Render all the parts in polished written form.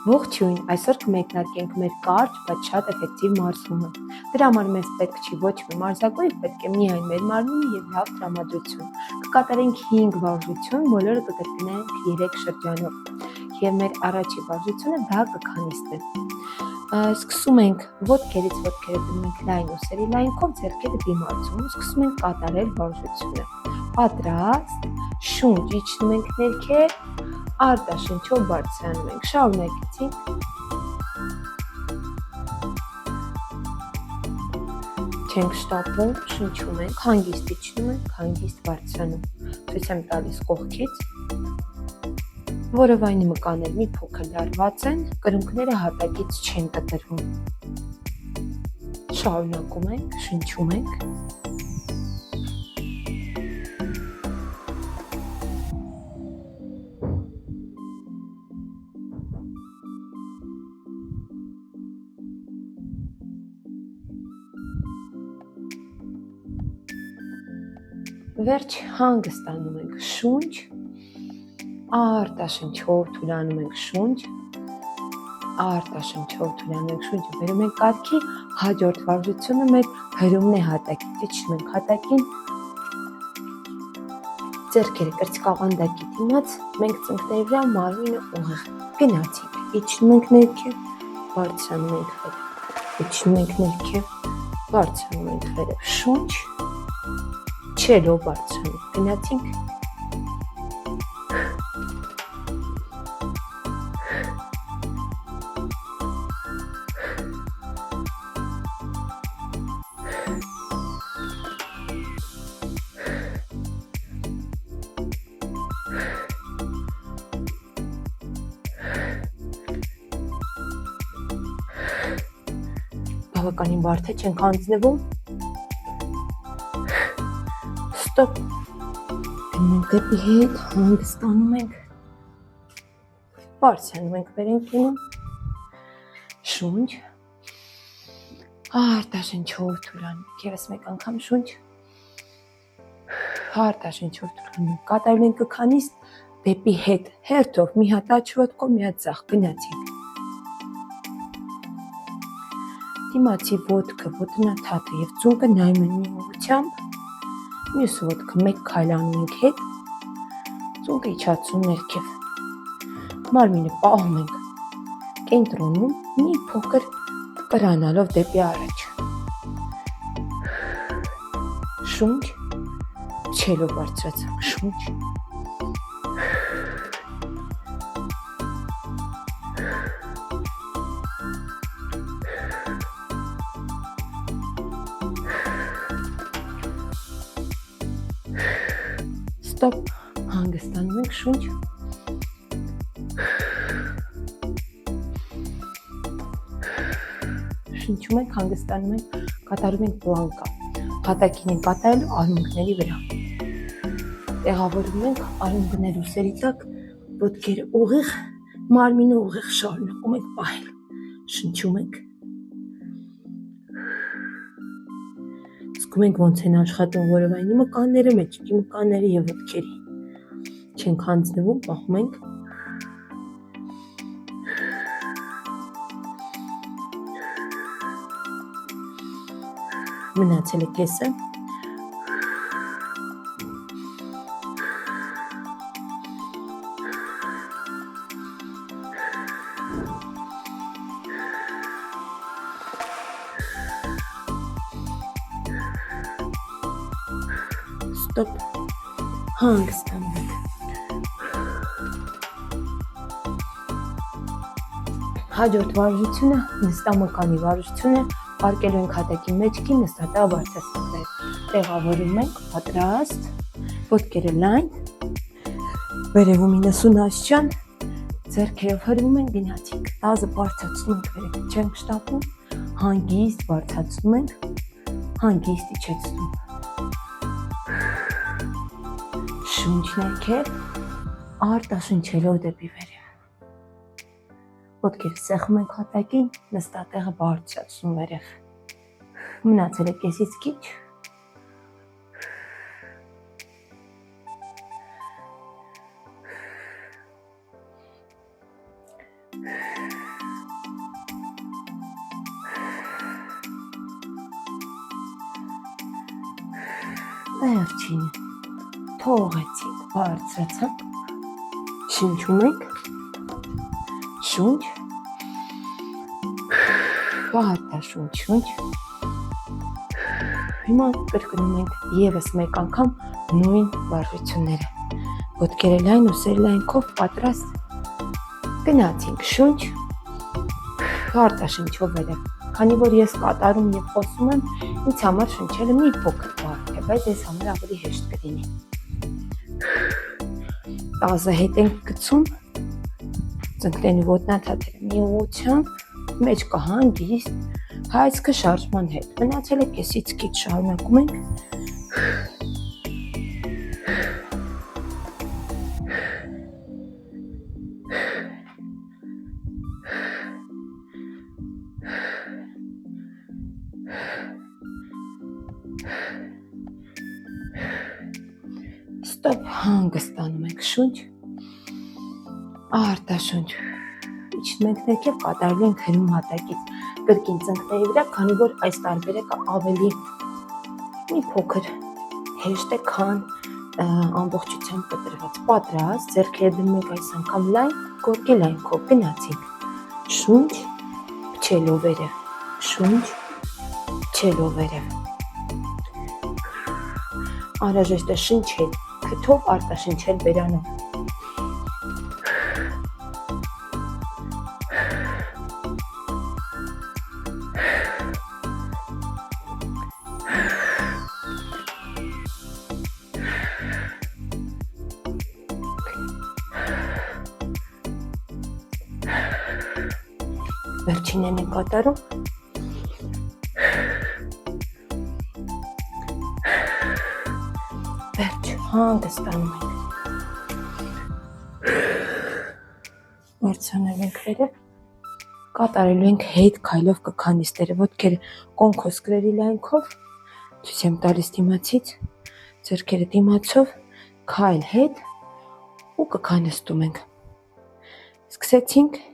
Ողջույն, այսօր կմեկնարկենք մեր կարճ, բայց շատ էֆեկտիվ մարզումը։ Դրա համար մեզ պետք չի ոչ մի մարզակույր, պետք է միայն մեր մարմինը եւ լավ տրամադրություն։ Կկատարենք 5 վարժություն, բոլորը կկրկնենք 3 շրջանով։ Եվ մեր առաջի վարժությունը դա կքանիստ է։ Սկսում ենք ոտքերից ոտքերը դնում ենք լայն ուսերի լայնքով, ձեռքերը դիմացում, սկսում ենք կատարել վարժությունը։ Պատրաստ, շունչ իջնում ենք ներքև, արտաշնչով բարձրանում ենք, շարունակեցինք, չենք շտապում, շնչում ենք, հանգիստ իջնում ենք, հանգիստ բարձրանում, ցույց եմ տալիս կողքից, որովայնի մկաններ մի փոքր լարված են, կրունկները հատակից չեն կտրվում, շարունակում ենք, շնչում ենք, վերջ հանգստանում ենք շունչ, արտաշնչով թուլանում ենք շունչ, արտաշնչով թուլանում ենք շունչը, բերում ենք կարգի, հաջորդ վարժությունը մեր հրումն է հատակից, իջնում ենք հատակին, ձեռքերը կրծքավանդակի դիմաց, մենք ծնկների վրա մարմինը ուղիղ, գնացինք, իջնում ենք ներքև, բարձրանում ենք վերև, իջնում ենք ներքև, բարձրանում ենք վերև, շունչ, չելով բարձրանում, գնացինք, բավականին բարդ է, չենք հանձնվում, ստոպ, գնում ենք դեպի հետ, հանգստանում ենք, բարձրանում ենք վեր ենք գնում, շունչ, արտաշնչով թուլանում ենք, ևս մեկ անգամ շունչ, արտաշնչով թուլանում ենք, կատարում ենք քանիստ դեպի հետ, հերթով, մի հատ աջ ոտքով, մի հատ ձախ, գնացինք, դիմացի ոտքը, ոտնաթաթը և ծունկը նայում են մի ուղղությամբ, մյուս ոտքը մեկ քայլ անում ենք հետ, ծունկը իջացնում ներքև, մարմինը պահում ենք կենտրոնում, մի փոքր կրանալով դեպի առաջ, շունչ, չելով բարձրացանք, շունչ, ստոպ, հանգստանում ենք, շունչ, շնչում ենք, հանգստանում ենք, կատարում ենք պլանկա, հատակին ենք կատարելու արմունկների վրա, տեղավորում ենք արմունկներ ուսերի տակ, ոտքերը ուղիղ, մարմինը ուղիղ շարունակում ենք պահել, շնչում ենք, զգում ենք ոնց են աշխատում որովայնի մկանները, մեջքի մկանները և ոտքերի, չենք հանձնվում, պահում ենք, մնացել է կեսը, ստոպ, հանգստանում ենք, հաջորդ վարժությունը, նստամկանի վարժությունը, պարկելու ենք հատակի մեջքին, նստատեղը բարձրացնենք վեր, տեղավորում ենք, պատրաստ, ոտքերը լայն, վերևում 90 աստիճան, ձեռքերով հրվում ենք, գնացինք, տազը բարձրացնում ենք վերև, չենք շտապում, հանգիստ բարձրացնում ենք, հանգիստ իջեցնում, շունչ ներքև, արտաշնչելով դեպի վերև, ոտքերը սեղմում ենք հատակին, նստատեղը բարձրացնում վերև, մնացել է կեսից քիչ, Վերջինը թողեցինք, բարձրացանք, շնչում ենք, շունչ, շունչ, հիմա կրկնում ենք ևս մեկ անգամ նույն վարժությունները, ոտքերը լայն, ուսերը լայն, քով պատրաստ, գնացինք, շունչ, արտաշնչով վերև, քանի որ ես կատարում և խոսում եմ, ինձ համար շնչելը մի փոքր բարդ է, բայց ես համար ավելի հեշտ կլինի։ Տազը հետ ենք գցում, ծնկների ոտնաթաթերը մի ուղղությամբ, մեջ կհանգիստ, հայացքը շարժման հետ, մնացել է կեսից քիչ շարունակում ենք, ստոպ հանգստանում ենք, շունչ, արտաշունչ, իջնում ենք ներքև, կատարելու ենք հրում հատակից, կրկին ծնկների վրա, քանի որ այս տարբերակը ավելի մի փոքր հեշտ է, քան ամբողջությամբ կտրված, պատրաստ, ձեռքերը դնում ենք այս անգամ լայն, գորգի լայն քով, գնացինք, շունչ, փչելով վերև, շունչ, փչելով վերև, անհրաժեշտ է շնչել, քթով արտաշնչել բերանով, վերջինն ենք կատարում, վերջ, հանգստանում ենք, բարձրանալու ենք վերև, կատարելու ենք հետ քայլով կքանիստերը, ոտքերը կոնքոս գրերի լայնքով, ցույց եմ տալիս դիմացից, ձեռքերը դիմացով, քայլ հետ ու կքանստում ենք, սկսեցինք,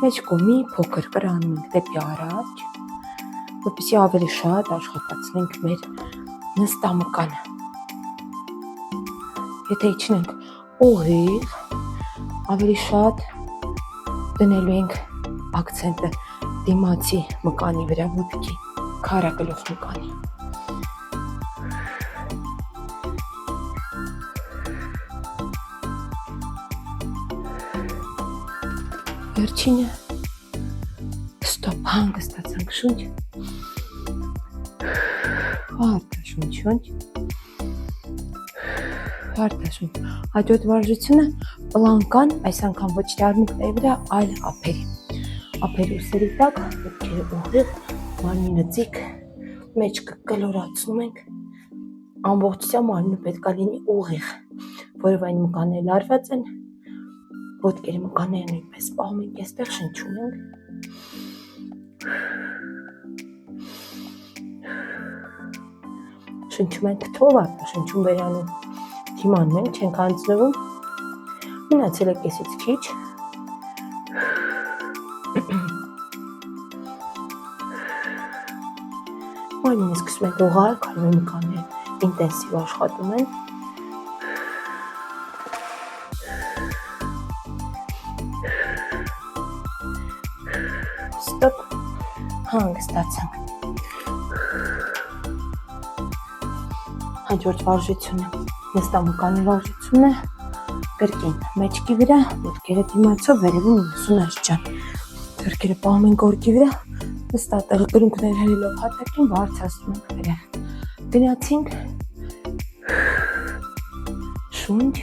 մեջ կողմի փոքր կրանում ենք դեպի առաջ, որպեսզի ավելի շատ աշխատացնենք մեր նստամկանը, եթե իջնենք ուղիղ, ավելի շատ դնելու ենք ակցենտը դիմացի մկանի վրա, ոտքի քարակլուխ մկանի, վերջինը ստոպ հանգստացանք, շունչ, արտաշունչ, արտաշունչ, հաջորդ վարժությունը պլանկան, այս անգամ ոչ թե արմունկների վրա, այլ ափերի, ափերի ուսերի տակ, ոտքերը ուղիղ, մարմինը ձիգ, մեջքը կլորացնում ենք, ամբողջությամբ մարմինը պետք է լինի ուղիղ, որովայն մկանները լարված են, ոտքերի մկանները նույնպես պահում ենք, այստեղ շնչում ենք, շնչում ենք քթով, արտաշնչում բերանով, դիմանում ենք, չենք անցնվում, մնացել է կեսից քիչ, մարմինը սկսում ենք ուղղալ, քանի որ մկանները ինտենսիվ աշխատում են, ստոպ, հանգստացանք, հաջորդ վարժությունը նստամկանի վարժությունն է, կրկին մեջքի վրա, ոտքերը դիմացով վերևում 90 աստիճան, ձեռքերը պահում են գորգի վրա, նստատեղը կրունկներ հելելով հատակին բարձրացնում ենք վերև, գնացինք, շունչ,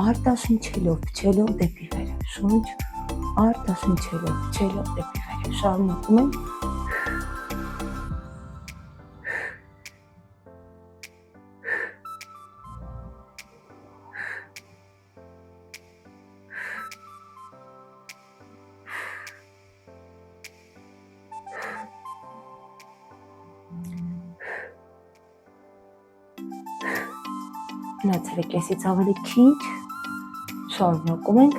արտաշնչելով, փչելով դեպի վերև, շունչ, արտաշնչելով, փչելով դեպի վերև, շարունակում ենք, մնացել է կեսից ավելի քիչ, շարունակում ենք,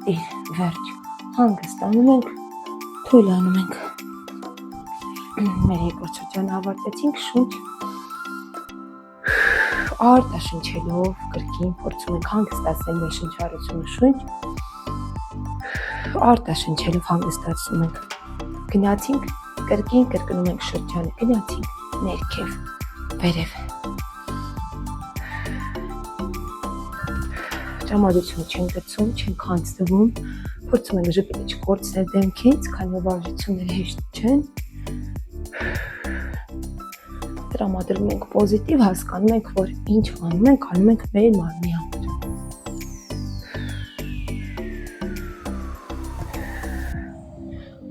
Տիր, վերջ, հանգստանում ենք, թույլանում ենք։ Մեր երկրորդ շրջանը ավարտեցինք, շունչ արտաշնչելով կրկին փորձում ենք հանգստացնել մեր շնչառությունը, շունչ արտաշնչելով հանգստացնում ենք։ Գնացինք, կրկին կրկնում ենք շրջանը, գնացինք, ներքև, վերև։ Տրամադրություն չենք գցում, չենք հանձնվում, փորձում ենք ժպիտը չկորցնել դեմքից, քանի որ վարժությունները հեշտ չեն։ Տրամադրում ենք պոզիտիվ, հասկանում ենք, որ ինչ անում ենք մեր մարմնի համար։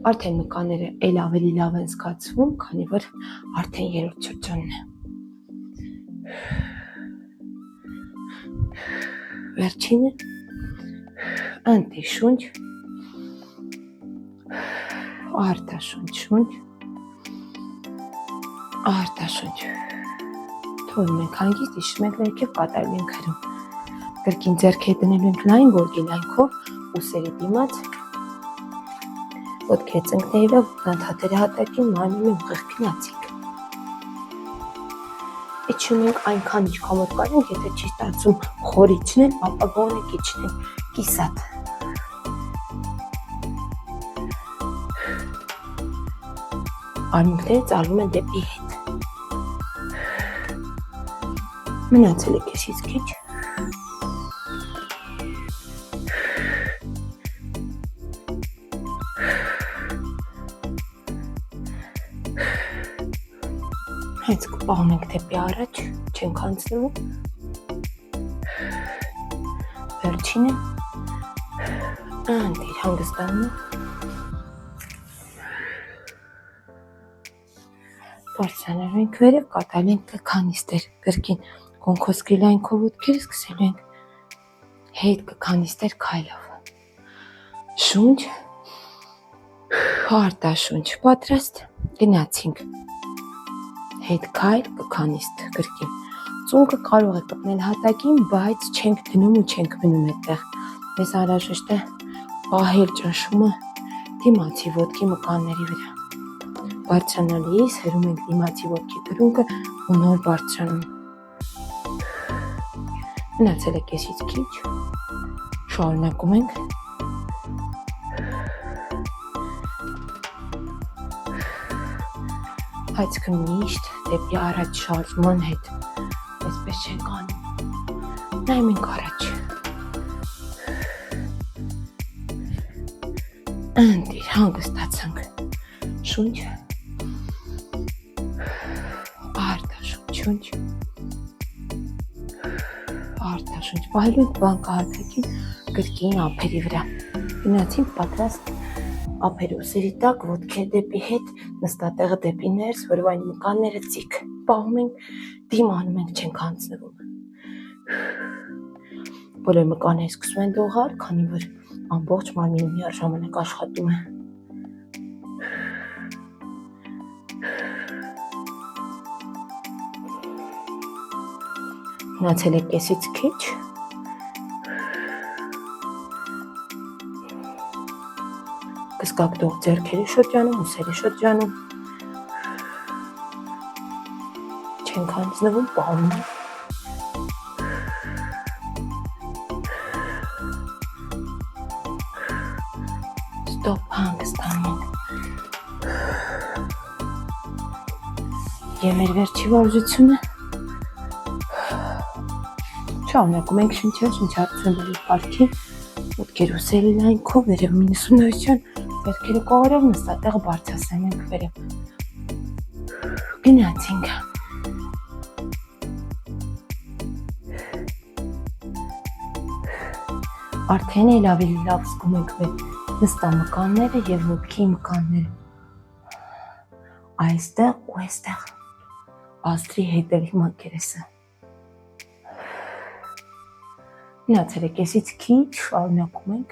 Արդեն մկանները էլ ավելի լավ են զգացվում, քանի որ արդեն երրորդ շրջանն է։ Վերջինը ընտի շունչ, արտաշունչ, շունչ, արտաշունչ։ Թողնում ենք հանգիստ, հիշում ենք ներքև կատարել ենք հրում։ Կրկին ձեռքերը դնելու ենք լայն գորգի լայնքով, ուսերի դիմաց, ոտքերը ծնկների վրա, կանթաթերը հատակին, մարմինը ուղիղ գնացինք։ Իջնում ենք այնքան ինչքան որ կարենք, եթե չի ստացվում խոր իջնել, ապա գոնե իջնենք կիսատ։ Արմունկները ծալվում են դեպի հետ։ Մնացել է քեզից քիչ։ Հենց կպահում ենք դեպի առաջ, չենք հանձնվում։ Վերջինը ընտիր հանգստանում։ Բարձրանալու ենք վերև, կատարել ենք քանիստեր, կրկին կոնքոսկրի լայնքով ոտքերը սկսելու ենք հետ քանիստեր քայլով։ Շունչ, արտաշունչ, պատրաստ, գնացինք։ Հետ քայլ, քանիստ, կրկին։ Ծունկը կարող է կպնել հատակին, բայց չենք դնում ու չենք մնում այդտեղ։ Մեզ անհրաժեշտ է պահել ճնշումը դիմացի ոտքի մկանների վրա։ Բարձրանալիս հրում ենք դիմացի ոտքի կրունկը ու նոր բարձրանում։ Մնացել է կեսից քիչ, շարունակում ենք։ Հայցքը միշտ դեպի առաջ շարժման հետ, այսպես չենք անում, նայում ենք առաջ։ Ընտիր, հանգստացանք, շունչ, արտաշունչ, շունչ, արտաշունչ, պահելու ենք բանկահատակին կրկին ափերի վրա, գնացինք պատրաստ ափերը ուսերի տակ, ոտքերը դեպի հետ, նստատեղը դեպի ներս, որովայն մկանները ծիկ, պահում ենք, դիմանում ենք, չենք հանձնվում։ Բոլոր մկանները սկսում են դողալ, քանի որ ամբողջ մարմինը միաժամանակ աշխատում է։ Մնացել է կեսից քիչ։ Կսկակտող ձեռքերի շրջանում, ուսերի շրջանում։ Չենք հանձնվում, պահում ենք։ Ստոպ, հանգստանում ենք։ Եվ մեր վերջի վարժությունը շարունակում ենք շնչառություն բերի պարքի, ոտքեր ուսերի լայնքով, վերև 90 նույնության, ձեռքերը կողերով նստատեղը բարձրացնում ենք վերև։ Գնացինք։ Արդեն էլ ավելի լավ զգում ենք մեր նստամկանները և ոտքի մկանները։ Այստեղ ու այստեղ աստրի հետևի մակերեսը։ Մնացել է կեսից քիչ, շարունակում ենք։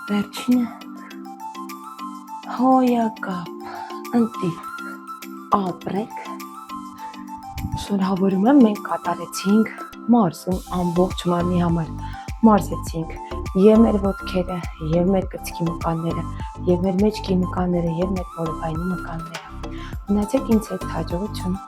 Վերջինը հոյակապ, ընտի, ապրեք։ Շնորհավորում եմ, մենք կատարեցինք մարզում ամբողջ մարմնի համար։ Մարզեցինք եւ մեր ոտքերը, եւ մեր կցքի մկանները, եւ մեր մեջքի մկանները, եւ մեր մորուքայինի մկանները։ Մնացեք ինձ հետ, հաջողություն։